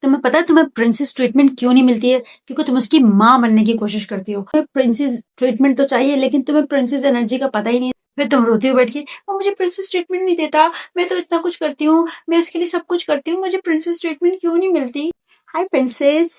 तुम्हें पता है तुम्हें प्रिंसेस ट्रीटमेंट क्यों नहीं मिलती है? क्योंकि तुम उसकी माँ बनने की कोशिश करती हो। तुम्हें प्रिंसेस ट्रीटमेंट तो चाहिए लेकिन तुम्हें प्रिंसेस एनर्जी का पता ही नहीं है। फिर तुम रोती हो बैठ के, वो मुझे प्रिंसेस ट्रीटमेंट नहीं देता, मैं तो इतना कुछ करती हूँ, मैं उसके लिए सब कुछ करती हूँ, मुझे प्रिंसेस ट्रीटमेंट क्यों नहीं मिलती? हाय प्रिंसेस,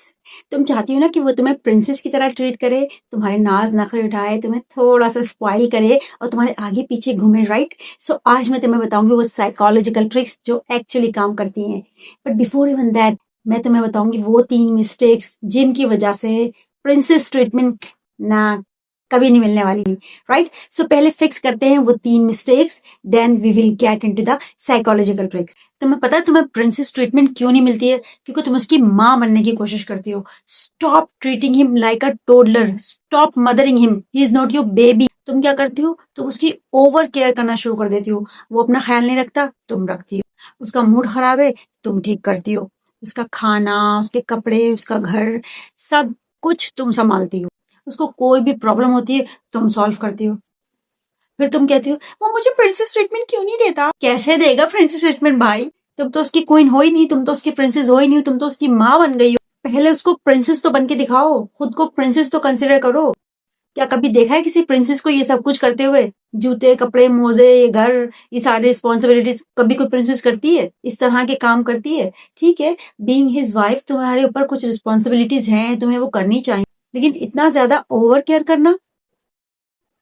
तुम चाहती हो ना कि वो तुम्हें प्रिंसेस की तरह ट्रीट करे, तुम्हारे नाज नखरे उठाए, तुम्हें थोड़ा सा स्पॉइल करे और तुम्हारे आगे पीछे घूमे, राइट? सो आज मैं तुम्हें बताऊंगी वो साइकोलॉजिकल ट्रिक्स जो एक्चुअली काम करती हैं। बट बिफोर इवन दैट मैं तुम्हें बताऊंगी वो 3 मिस्टेक्स जिनकी वजह से प्रिंसेस ट्रीटमेंट ना कभी नहीं मिलने वाली, राइट? सो पहले फिक्स करते हैं वो 3 mistakes, then we will get into the psychological tricks. तुम्हें पता है तुम्हें प्रिंसेस ट्रीटमेंट क्यों नहीं मिलती है? क्योंकि तुम उसकी माँ बनने की कोशिश करती हो। Stop treating him like a toddler, stop mothering him, he is not your baby. तुम क्या करती हो? तुम उसकी ओवर केयर करना शुरू कर देती हो। वो अपना ख्याल नहीं रखता, तुम रखती हो। उसका मूड खराब है, तुम ठीक करती हो। उसका खाना, उसके कपड़े, उसका घर, सब कुछ तुम संभालती हो। उसको कोई भी प्रॉब्लम होती है, तुम सॉल्व करती हो। फिर तुम कहती हो वो मुझे प्रिंसेस ट्रीटमेंट क्यों नहीं देता? कैसे देगा प्रिंसेस ट्रीटमेंट भाई? तुम तो उसकी क्वीन हो ही नहीं, तुम तो उसकी प्रिंसेस हो ही नहीं, तुम तो उसकी माँ बन गई हो। पहले उसको प्रिंसेस तो बन के दिखाओ, खुद को प्रिंसेस तो कंसिडर करो। क्या कभी देखा है किसी प्रिंसेस को ये सब कुछ करते हुए? जूते, कपड़े, मोजे, ये घर, ये सारी रिस्पॉन्सिबिलिटीज कभी कोई प्रिंसेस करती है? इस तरह के काम करती है? ठीक है, बीइंग हिज वाइफ तुम्हारे ऊपर कुछ रिस्पॉन्सिबिलिटीज हैं, तुम्हें वो करनी चाहिए, लेकिन इतना ज्यादा ओवर केयर करना,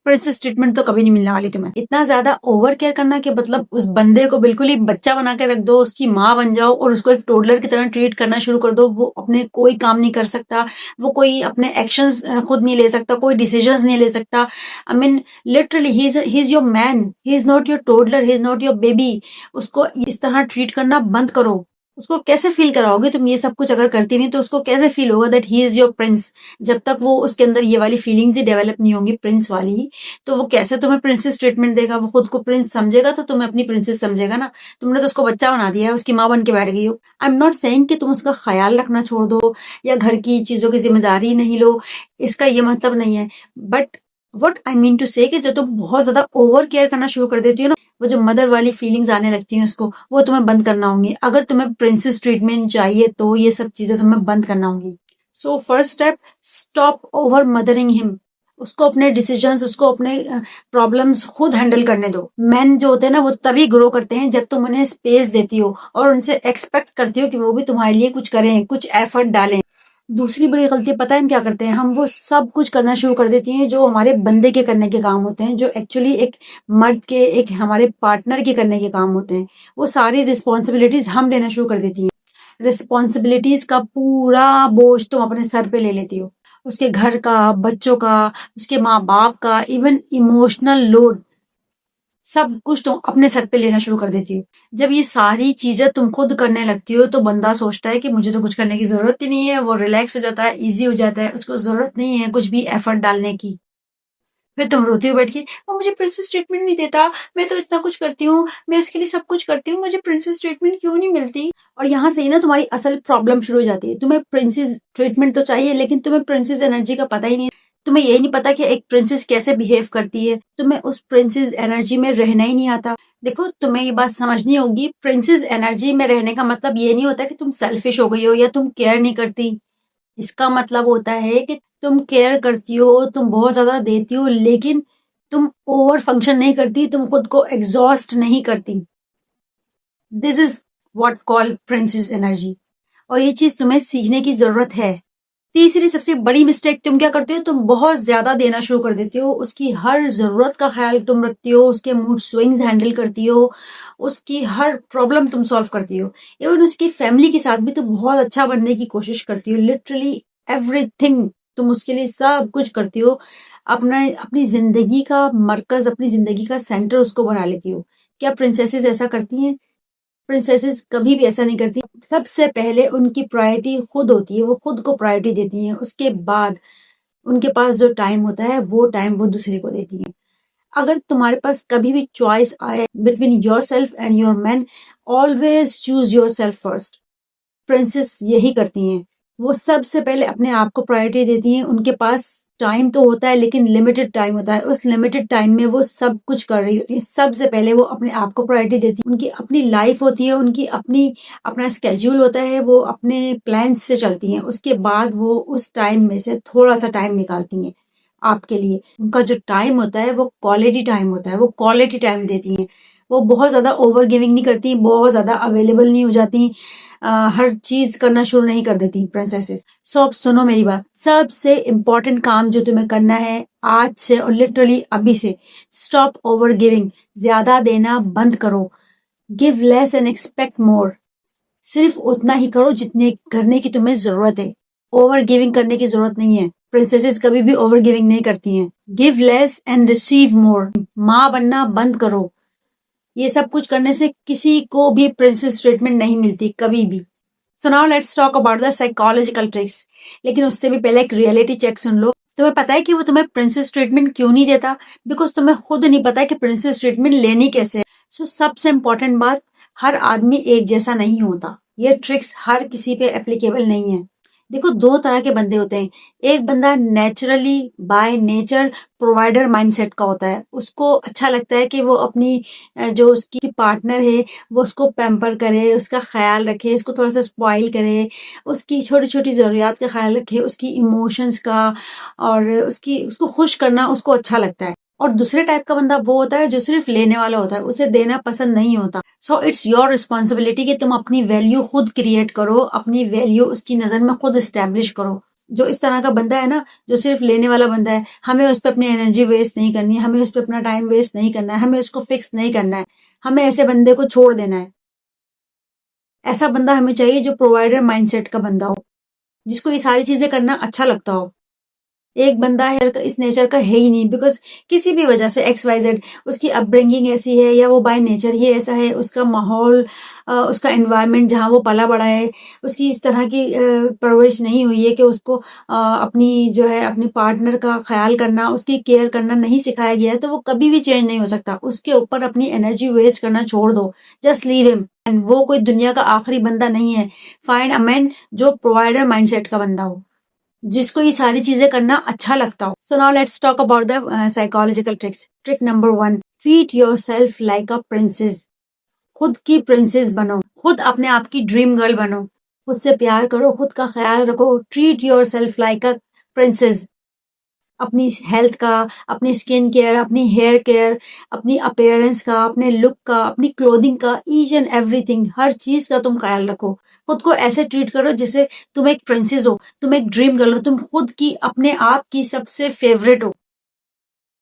प्रिंसेस ट्रीटमेंट तो कभी नहीं मिलने वाली तुम्हें। इतना ज्यादा ओवर केयर करना कि मतलब उस बंदे को बिल्कुल ही बच्चा बना के रख दो, उसकी माँ बन जाओ और उसको एक टोडलर की तरह ट्रीट करना शुरू कर दो। वो अपने कोई काम नहीं कर सकता, वो कोई अपने एक्शंस खुद नहीं ले सकता, कोई डिसीजंस नहीं ले सकता। I mean literally he is your man, he is not your toddler, he is not your baby. उसको इस तरह ट्रीट करना बंद करो। उसको कैसे फील कराओगे तुम ये सब कुछ अगर करती नहीं? तो उसको कैसे फील होगा that he is your Prince? जब तक वो उसके अंदर ये वाली फीलिंग्स ही डेवलप नहीं होंगी प्रिंस वाली, तो वो कैसे तुम्हें प्रिंसेस ट्रीटमेंट देगा? वो खुद को प्रिंस समझेगा तो तुम्हें अपनी प्रिंसेस समझेगा ना। तुमने तो उसको बच्चा बना दिया है, उसकी माँ बन के बैठ गई हो। आई एम नॉट सेइंग कि तुम उसका ख्याल रखना छोड़ दो या घर की चीजों की जिम्मेदारी नहीं लो, इसका ये मतलब नहीं है। But what I mean to say कि जो तुम बहुत ज्यादा ओवर केयर करना शुरू कर देती हो ना, वो जो मदर वाली फीलिंग्स आने लगती हैं उसको, वो तुम्हें बंद करना होंगी। अगर तुम्हें प्रिंसेस ट्रीटमेंट चाहिए तो ये सब चीजें तुम्हें बंद करना होंगी। So first step, stop over mothering him. उसको अपने डिसीजंस, उसको अपने प्रॉब्लम्स खुद हैंडल करने दो। मैन जो होते हैं ना वो तभी ग्रो करते हैं जब तुम उन्हें स्पेस देती हो और उनसे एक्सपेक्ट करती हो कि वो भी तुम्हारे लिए कुछ करें, कुछ एफर्ट डालें। दूसरी बड़ी गलती पता है हम क्या करते हैं? हम वो सब कुछ करना शुरू कर देती हैं जो हमारे बंदे के करने के काम होते हैं, जो एक्चुअली एक मर्द के, एक हमारे पार्टनर के करने के काम होते हैं। वो सारी रिस्पॉन्सिबिलिटीज हम लेना शुरू कर देती हैं। रिस्पॉन्सिबिलिटीज का पूरा बोझ तुम अपने सर पे ले लेती हो। उसके घर का, बच्चों का, उसके माँ बाप का, इवन इमोशनल लोड, सब कुछ तुम अपने सर पे लेना शुरू कर देती हो। जब ये सारी चीजें तुम खुद करने लगती हो तो बंदा सोचता है कि मुझे तो कुछ करने की जरूरत ही नहीं है। वो रिलैक्स हो जाता है, इजी हो जाता है, उसको जरूरत नहीं है कुछ भी एफर्ट डालने की। फिर तुम रोती हो बैठ के, वो मुझे प्रिंसेस ट्रीटमेंट नहीं देता, मैं तो इतना कुछ करती हूँ, मैं उसके लिए सब कुछ करती हूँ, मुझे प्रिंसेस ट्रीटमेंट क्यों नहीं मिलती? और यहाँ से ही ना तुम्हारी असल प्रॉब्लम शुरू हो जाती है। तुम्हें प्रिंसेस ट्रीटमेंट तो चाहिए लेकिन तुम्हें प्रिंसेस एनर्जी का पता ही नहीं। तुम्हें यही नहीं पता कि एक प्रिंसेस कैसे बिहेव करती है। तुम्हें उस प्रिंसेस एनर्जी में रहना ही नहीं आता। देखो तुम्हें ये बात समझनी होगी, प्रिंसेस एनर्जी में रहने का मतलब ये नहीं होता कि तुम सेल्फिश हो गई हो या तुम केयर नहीं करती। इसका मतलब होता है कि तुम केयर करती हो, तुम बहुत ज्यादा देती हो, लेकिन तुम ओवर फंक्शन नहीं करती, तुम खुद को एग्जॉस्ट नहीं करती। This is what call princess energy, और ये चीज तुम्हें सीखने की जरूरत है। तीसरी सबसे बड़ी मिस्टेक तुम क्या करती हो? तुम बहुत ज्यादा देना शुरू कर देती हो। उसकी हर जरूरत का ख्याल तुम रखती हो, उसके मूड स्विंग्स हैंडल करती हो, उसकी हर प्रॉब्लम तुम सॉल्व करती हो। इवन उसकी फैमिली के साथ भी तुम बहुत अच्छा बनने की कोशिश करती हो। लिटरली एवरीथिंग तुम उसके लिए सब कुछ करती हो। अपनी जिंदगी का मरकज, अपनी जिंदगी का सेंटर उसको बना लेती हो। क्या प्रिंसेसेस ऐसा करती हैं? प्रिंसेसेस कभी भी ऐसा नहीं करती। सबसे पहले उनकी प्रायोरिटी खुद होती है, वो खुद को प्रायोरिटी देती हैं। उसके बाद उनके पास जो टाइम होता है वो टाइम वो दूसरे को देती हैं। अगर तुम्हारे पास कभी भी चॉइस आए between your self and your man, always choose your self first. Princess यही करती हैं। वो सबसे पहले अपने आप को प्रायोरिटी देती हैं। उनके पास टाइम तो होता है लेकिन लिमिटेड टाइम होता है। उस लिमिटेड टाइम में वो सब कुछ कर रही होती है। सबसे पहले वो अपने आप को प्रायोरिटी देती हैं। उनकी अपनी लाइफ होती है, उनकी अपना स्केड्यूल होता है, वो अपने प्लान से चलती हैं। उसके बाद वो उस टाइम में से थोड़ा सा टाइम निकालती हैं आपके लिए। उनका जो टाइम होता है वो क्वालिटी टाइम होता है, वो क्वालिटी टाइम देती हैं। वो बहुत ज्यादा ओवर गिविंग नहीं करती, बहुत ज्यादा अवेलेबल नहीं हो जाती, हर चीज करना शुरू नहीं कर देती प्रिंसेसेस। सो अब सुनो मेरी बात। सबसे इम्पोर्टेंट काम जो तुम्हें करना है आज से और लिटरली अभी से, स्टॉप ओवर गिविंग। ज्यादा देना बंद करो। Give less and expect more. सिर्फ उतना ही करो जितने करने की तुम्हें जरूरत है। ओवर गिविंग करने की जरूरत नहीं है। प्रिंसेसेस कभी भी ओवर गिविंग नहीं करती हैं। गिव लेस एंड रिसीव मोर। माँ बनना बंद करो। ये सब कुछ करने से किसी को भी प्रिंसेस ट्रीटमेंट नहीं मिलती कभी भी। So now let's talk about the psychological tricks. लेकिन उससे भी पहले एक रियलिटी चेक सुन लो। तुम्हें पता है कि वो तुम्हें प्रिंसेस ट्रीटमेंट क्यों नहीं देता? बिकॉज तुम्हें खुद नहीं पता कि प्रिंसेस ट्रीटमेंट लेनी कैसे है। सो सबसे इम्पोर्टेंट बात, हर आदमी एक जैसा नहीं होता। ये ट्रिक्स हर किसी पे एप्लीकेबल नहीं है। देखो, दो तरह के बंदे होते हैं। एक बंदा naturally by nature provider mindset का होता है। उसको अच्छा लगता है कि वो अपनी जो उसकी पार्टनर है वो उसको पैम्पर करे, उसका ख्याल रखे, उसको थोड़ा सा स्पॉइल करे, उसकी छोटी छोटी ज़रूरियात का ख्याल रखे, उसकी इमोशंस का, और उसको खुश करना उसको अच्छा लगता है। और दूसरे टाइप का बंदा वो होता है जो सिर्फ लेने वाला होता है, उसे देना पसंद नहीं होता। सो इट्स योर रिस्पॉन्सिबिलिटी कि तुम अपनी वैल्यू खुद क्रिएट करो, अपनी वैल्यू उसकी नजर में खुद स्टैब्लिश करो। जो इस तरह का बंदा है ना, जो सिर्फ लेने वाला बंदा है, हमें उस पर अपनी एनर्जी वेस्ट नहीं करनी है, हमें उस पर अपना टाइम वेस्ट नहीं करना है, हमें उसको फिक्स नहीं करना है, हमें ऐसे बंदे को छोड़ देना है। ऐसा बंदा हमें चाहिए जो प्रोवाइडर माइंडसेट का बंदा हो, जिसको ये सारी चीजें करना अच्छा लगता हो। एक बंदा है इस नेचर का है ही नहीं, बिकॉज किसी भी वजह से XYZ, उसकी अपब्रिंगिंग ऐसी है या वो बाय नेचर ही ऐसा है, उसका माहौल, उसका एनवायरनमेंट जहाँ वो पला बड़ा है, उसकी इस तरह की परवरिश नहीं हुई है कि उसको अपनी जो है अपनी पार्टनर का ख्याल करना, उसकी केयर करना नहीं सिखाया गया है, तो वो कभी भी चेंज नहीं हो सकता। उसके ऊपर अपनी एनर्जी वेस्ट करना छोड़ दो। Just leave him. एंड वो कोई दुनिया का आखिरी बंदा नहीं है। फाइंड अ मैन जो प्रोवाइडर माइंडसेट का बंदा हो, जिसको ये सारी चीजें करना अच्छा लगता हो। So now let's talk about the psychological tricks. Trick number 1, treat your self like a princess. खुद की प्रिंसेस बनो। खुद अपने आप की ड्रीम गर्ल बनो। खुद से प्यार करो, खुद का ख्याल रखो। Treat your self like a princess. अपनी हेल्थ का, अपनी स्किन केयर, अपनी हेयर केयर, अपनी अपीयरेंस का, अपने लुक का, अपनी क्लोथिंग का, ईच एंड एवरीथिंग, हर चीज का तुम ख्याल रखो। खुद को ऐसे ट्रीट करो जैसे तुम एक प्रिंसेस हो, तुम एक ड्रीम गर्ल हो, तुम खुद की अपने आप की सबसे फेवरेट हो।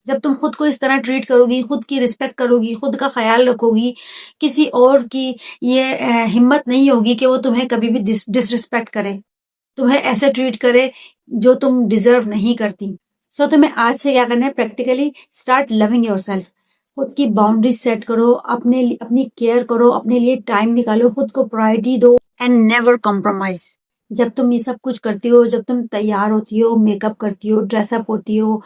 जब तुम खुद को इस तरह ट्रीट करोगी, खुद की रिस्पेक्ट करोगी, खुद का ख्याल रखोगी, किसी और की ये हिम्मत नहीं होगी कि वो तुम्हें कभी भी डिसरिस्पेक्ट करे, तुम्हें ऐसे ट्रीट करे जो तुम डिजर्व नहीं करती। सो तुम्हें आज से क्या करना है? Practically start loving yourself. खुद की बाउंड्रीज सेट करो, अपनी केयर करो, अपने लिए टाइम निकालो, खुद को प्रायोरिटी दो एंड नेवर कॉम्प्रोमाइज। जब तुम ये सब कुछ करती हो, जब तुम तैयार होती हो, मेकअप करती हो, ड्रेसअप होती हो,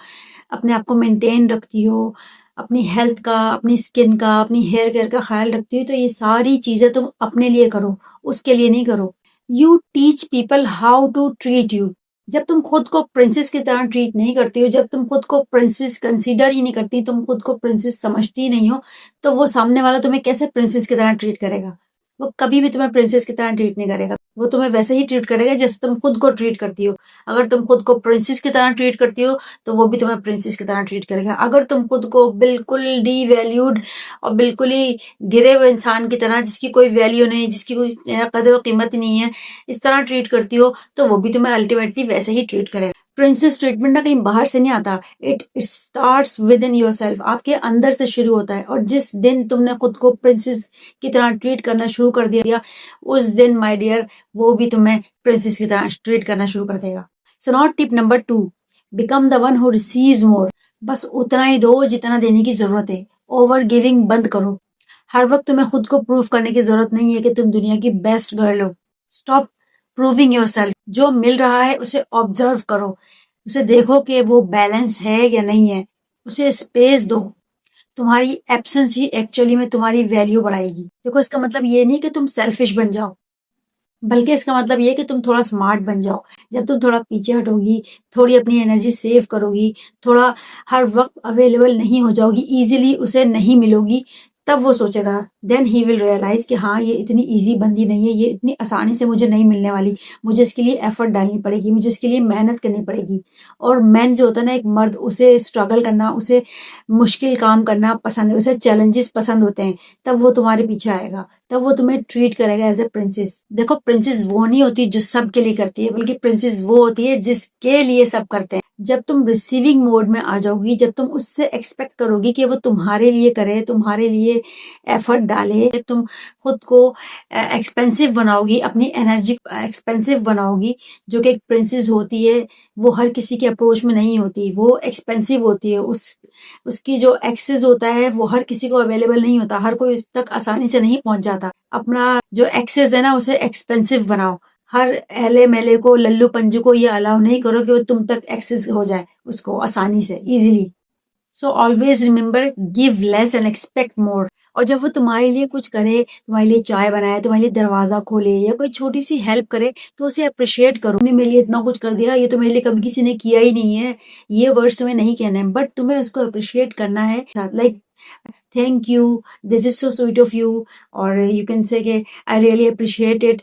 अपने आप को मेंटेन रखती हो, अपनी हेल्थ का, अपनी स्किन का, अपनी हेयर केयर का ख्याल रखती हो, तो ये सारी चीजें तुम अपने लिए करो, उसके लिए नहीं करो। You teach people how to treat you. जब तुम खुद को प्रिंसेस की तरह ट्रीट नहीं करती हो, जब तुम खुद को प्रिंसेस कंसीडर ही नहीं करती, तुम खुद को प्रिंसेस समझती ही नहीं हो, तो वो सामने वाला तुम्हें कैसे प्रिंसेस की तरह ट्रीट करेगा? वो कभी भी तुम्हें प्रिंसेस की तरह ट्रीट नहीं करेगा। वो तुम्हें वैसे ही ट्रीट करेगा जैसे तुम खुद को ट्रीट करती हो। अगर तुम खुद को प्रिंसेस की तरह ट्रीट करती हो, तो वो भी तुम्हें प्रिंसेस की तरह ट्रीट करेगा। अगर तुम खुद को बिल्कुल डीवैल्यूड और बिल्कुल ही गिरे हुए इंसान की तरह, जिसकी कोई वैल्यू नहीं, जिसकी कोई कदर और कीमत नहीं है, इस तरह ट्रीट करती हो, तो वो भी तुम्हें अल्टीमेटली वैसे ही ट्रीट करेगा। प्रिंसेस ट्रीटमेंट ना कहीं बाहर से नहीं आता। It starts with in your self. आपके अंदर से शुरू होता है। और जिस दिन तुमने खुद को प्रिंसेस की तरह ट्रीट करना शुरू कर दिया, उस दिन माय डियर वो भी तुम्हें प्रिंसेस की तरह ट्रीट करना शुरू कर देगा। So not tip number 2, become the one who receives more. बस उतना ही दो जितना देने की जरूरत है। ओवर गिविंग बंद करो। हर वक्त तुम्हें खुद को प्रूव करने की जरूरत नहीं है कि तुम दुनिया की बेस्ट गर्ल हो। Stop proving yourself. जो मिल रहा है उसे ऑब्जर्व करो, उसे देखो कि वो बैलेंस है या नहीं है। उसे स्पेस दो। तुम्हारी एब्सेंस ही एक्चुअली में तुम्हारी वैल्यू बढ़ाएगी। देखो, इसका मतलब ये नहीं कि तुम सेल्फिश बन जाओ। बल्कि इसका मतलब ये है कि तुम थोड़ा स्मार्ट बन जाओ। जब तुम थोड़ा पीछे हटोगी, थोड़ी अपनी एनर्जी सेव करोगी, थोड़ा हर वक़्त अवेलेबल नहीं हो जाओगी, ईज़िली उसे नहीं मिलोगी, तब वो सोचेगा, देन ही विल रियलाइज़ कि हाँ, ये इतनी ईज़ी बंदी नहीं है, ये इतनी आसानी से मुझे नहीं मिलने वाली। मुझे इसके लिए एफ़र्ट डालनी पड़ेगी, मुझे इसके लिए मेहनत करनी पड़ेगी। और मैन जो होता है ना, एक मर्द, उसे स्ट्रगल करना, उसे मुश्किल काम करना पसंद है, उसे चैलेंजेस पसंद होते हैं, तब वो तुम्हारे पीछे आएगा। तब वो तुम्हें ट्रीट करेगा एज ए प्रिंसेस। देखो, प्रिंसेस वो नहीं होती जो सबके लिए करती है, बल्कि प्रिंसेस वो होती है जिसके लिए सब करते हैं। जब तुम रिसीविंग मोड में आ जाओगी, जब तुम उससे एक्सपेक्ट करोगी कि वो तुम्हारे लिए करे, तुम्हारे लिए एफर्ट डाले, तुम खुद को एक्सपेंसिव बनाओगी, अपनी एनर्जी एक्सपेंसिव बनाओगी, जो कि एक प्रिंसेस होती है वो हर किसी के अप्रोच में नहीं होती, वो एक्सपेंसिव होती है। उसकी जो एक्सेस होता है वो हर किसी को अवेलेबल नहीं होता, हर कोई उस तक आसानी से नहीं पहुंच जाता। अपना जो एक्सेस है ना, उसे एक्सपेंसिव बनाओ। हर एले मेले को, लल्लू पंजू को ये अलाउ नहीं करो कि वो तुम तक एक्सेस हो जाए उसको आसानी से, easily. So always remember, give less and expect more. और जब वो तुम्हारे लिए कुछ करे, तुम्हारे लिए चाय बनाए, तुम्हारे लिए दरवाजा खोले, या कोई छोटी सी हेल्प करे, तो उसे अप्रिशिएट करो। तुमने मेरे लिए इतना कुछ कर दिया, ये तो मेरे लिए कभी किसी ने किया ही नहीं है। ये वर्ड्स तुम्हें नहीं कहना है, बट तुम्हें उसको अप्रिशिएट करना है, like thank you, this is so sweet of you, और यू कैन से कि आई रियली अप्रिशिएट इट।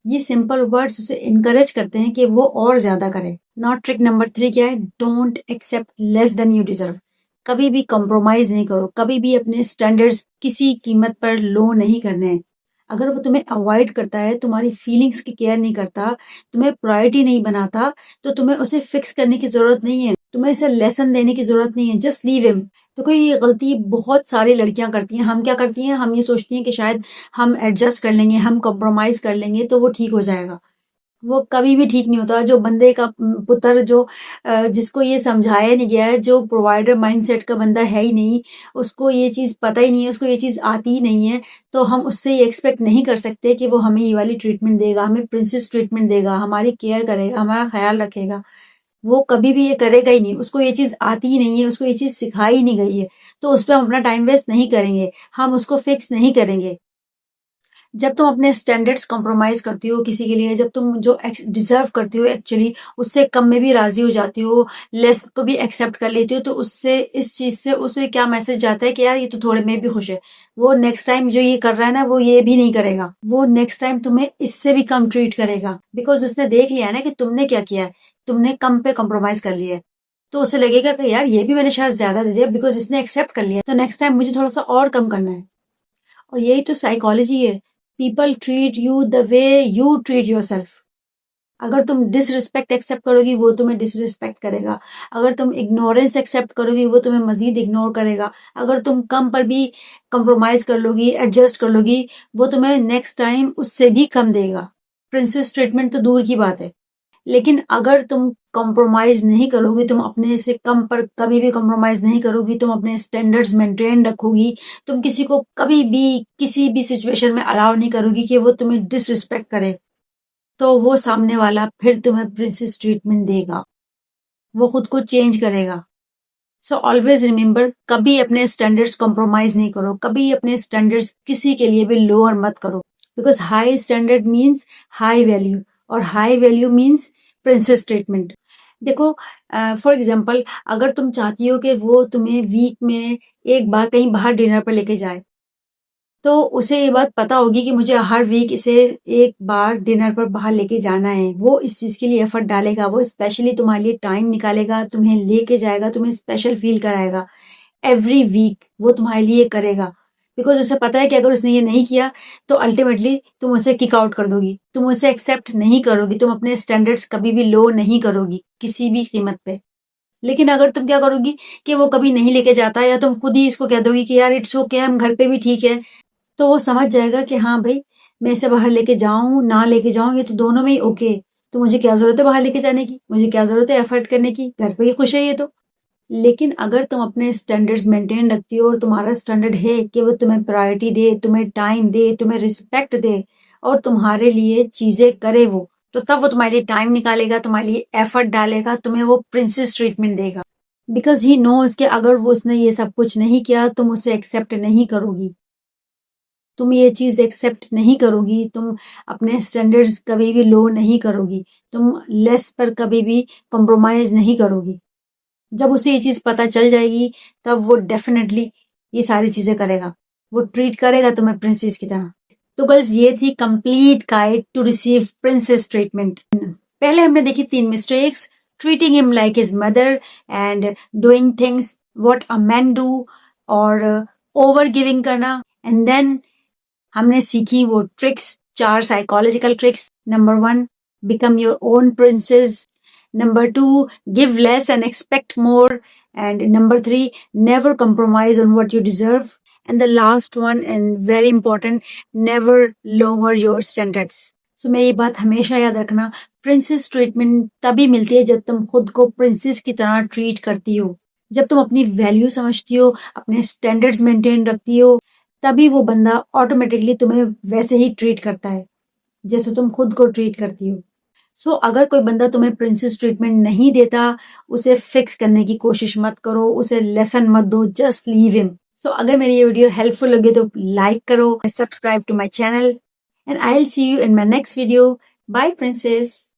ये सिंपल वर्ड्स उसे इनकरेज करते हैं कि वो और ज्यादा करे। नाउ ट्रिक नंबर 3 क्या है? Don't accept less than you deserve. कभी भी कॉम्प्रोमाइज नहीं करो, कभी भी अपने स्टैंडर्ड्स किसी कीमत पर लो नहीं करने हैं। अगर वो तुम्हें अवॉइड करता है, तुम्हारी फीलिंग्स की केयर नहीं करता, तुम्हें प्रायोरिटी नहीं बनाता, तो तुम्हें उसे फिक्स करने की जरूरत नहीं है, तुम्हें इसे लेसन देने की जरूरत नहीं है। Just leave him. तो कोई ये गलती बहुत सारी लड़कियां करती हैं। हम क्या करती हैं? हम ये सोचती हैं कि शायद हम एडजस्ट कर लेंगे, हम कॉम्प्रोमाइज कर लेंगे तो वो ठीक हो जाएगा। वो कभी भी ठीक नहीं होता। जो बंदे का पुत्र, जो जिसको ये समझाया नहीं गया है, जो प्रोवाइडर माइंडसेट का बंदा है ही नहीं, उसको ये चीज पता ही नहीं है, उसको ये चीज आती ही नहीं है, तो हम उससे ये एक्सपेक्ट नहीं कर सकते कि वो हमें ये वाली ट्रीटमेंट देगा, हमें प्रिंसेस ट्रीटमेंट देगा, हमारी केयर करेगा, हमारा ख्याल रखेगा। वो कभी भी ये करेगा ही नहीं। उसको ये चीज आती ही नहीं है, उसको ये चीज सिखाई ही नहीं गई है, तो उस पर हम अपना टाइम वेस्ट नहीं करेंगे, हम उसको फिक्स नहीं करेंगे। जब तुम अपने स्टैंडर्ड्स कॉम्प्रोमाइज करती हो किसी के लिए, जब तुम जो डिजर्व करती हो एक्चुअली, उससे कम में भी राजी हो जाती हो, लेस को भी एक्सेप्ट कर लेती हो, तो उससे, इस चीज से उसे क्या मैसेज जाता है कि यार ये तो थोड़े में भी खुश है, वो नेक्स्ट टाइम जो ये कर रहा है ना, वो ये भी नहीं करेगा, वो नेक्स्ट टाइम तुम्हें इससे भी कम ट्रीट करेगा। बिकॉज उसने देख लिया है ना कि तुमने क्या किया है, तुमने कम पे कॉम्प्रोमाइज कर लिया है, तो उसे लगेगा कि यार ये भी मैंने शायद ज्यादा दे दिया, बिकॉज इसने एक्सेप्ट कर लिया, तो नेक्स्ट टाइम मुझे थोड़ा सा और कम करना है। और यही तो साइकोलॉजी है। People treat you the way you treat your self. अगर तुम डिसरिस्पेक्ट एक्सेप्ट करोगी, वो तुम्हें डिसरिस्पेक्ट करेगा। अगर तुम इग्नोरेंस एक्सेप्ट करोगी, वो तुम्हें मजीद इग्नोर करेगा। अगर तुम कम पर भी कंप्रोमाइज कर लोगी, एडजस्ट कर लोगी, वो तुम्हें नेक्स्ट टाइम उससे भी कम देगा। प्रिंसेस ट्रीटमेंट तो दूर की बात है। लेकिन अगर तुम कॉम्प्रोमाइज नहीं करोगी, तुम अपने से कम पर कभी भी कॉम्प्रोमाइज नहीं करोगी, तुम अपने स्टैंडर्ड्स मेंटेन रखोगी, तुम किसी को कभी भी किसी भी सिचुएशन में अलाउ नहीं करोगी कि वो तुम्हें डिसरिस्पेक्ट करे, तो वो सामने वाला फिर तुम्हें प्रिंसेस ट्रीटमेंट देगा, वो खुद को चेंज करेगा। सो ऑलवेज रिमेंबर, कभी अपने स्टैंडर्ड्स कॉम्प्रोमाइज नहीं करो, कभी अपने स्टैंडर्ड्स किसी के लिए भी लोअर मत करो। Because high standard means high value, और high value means princess treatment. देखो, फॉर एग्जाम्पल, अगर तुम चाहती हो कि वो तुम्हें वीक में एक बार कहीं बाहर डिनर पर लेके जाए, तो उसे ये बात पता होगी कि मुझे हर वीक इसे एक बार डिनर पर बाहर लेके जाना है। वो इस चीज के लिए एफर्ट डालेगा, वो स्पेशली तुम्हारे लिए टाइम निकालेगा, तुम्हें लेके जाएगा, तुम्हें स्पेशल फील कराएगा। एवरी वीक वो तुम्हारे लिए करेगा, बिकॉज उसे पता है कि अगर उसने ये नहीं किया तो अल्टीमेटली तुम उसे किक आउट कर दोगी, तुम उसे एक्सेप्ट नहीं करोगी, तुम अपने स्टैंडर्ड्स कभी भी लो नहीं करोगी किसी भी कीमत पे। लेकिन अगर तुम क्या करोगी कि वो कभी नहीं लेके जाता, या तुम खुद ही इसको कह दोगी कि यार इट्स ओके, हम घर पे भी ठीक है, तो वो समझ जाएगा कि हाँ भाई, मैं इसे बाहर लेके जाऊं ना लेके जाऊं, ये तो दोनों में ही ओके है। तो मुझे क्या जरूरत है बाहर लेके जाने की, मुझे क्या जरूरत है एफर्ट करने की, घर पे ही खुश है ये तो। लेकिन अगर तुम अपने स्टैंडर्ड्स मेंटेन रखती हो, और तुम्हारा स्टैंडर्ड है कि वो तुम्हें प्रायोरिटी दे, तुम्हें टाइम दे, तुम्हें रिस्पेक्ट दे, और तुम्हारे लिए चीजें करे वो, तो तब वो तुम्हारे लिए टाइम निकालेगा, तुम्हारे लिए एफर्ट डालेगा, तुम्हें वो प्रिंसेस ट्रीटमेंट देगा। बिकॉज ही नोज कि अगर वो उसने ये सब कुछ नहीं किया, तुम उसे एक्सेप्ट नहीं करोगी, तुम ये चीज़ एक्सेप्ट नहीं करोगी, तुम अपने स्टैंडर्ड्स कभी भी लो नहीं करोगी, तुम लेस पर कभी भी कॉम्प्रोमाइज़ नहीं करोगी। जब उसे ये चीज़ पता चल जाएगी, तब वो डेफ़िनेटली ये सारी चीज़ें करेगा। वो ट्रीट करेगा तुम्हें प्रिंसेस की तरह। तो गर्ल्स, ये थी complete guide to receive princess treatment. पहले हमने देखी 3 mistakes, treating him like his mother and doing things what a man do, और ओवर गिविंग करना। एंड देन हमने सीखी वो tricks, 4 psychological tricks. Number 1, become your own princess. Number 2, give less and expect more. And number 3, never compromise on what you deserve. And the last one, and very important, never lower your standards. So मेरी ये बात हमेशा याद रखना, princess treatment तभी मिलती है जब तुम खुद को प्रिंसेस की तरह ट्रीट करती हो। जब तुम अपनी वैल्यू समझती हो, अपने स्टैंडर्ड्स मेंटेन रखती हो, तभी वो बंदा ऑटोमेटिकली तुम्हें वैसे ही ट्रीट करता है जैसे तुम खुद को ट्रीट करती हो। सो अगर कोई बंदा तुम्हें प्रिंसेस ट्रीटमेंट नहीं देता, उसे फिक्स करने की कोशिश मत करो, उसे लेसन मत दो, जस्ट लीव हिम। सो अगर मेरी ये वीडियो हेल्पफुल लगे तो लाइक करो, subscribe to my channel, and I will see you in my next video. Bye princess.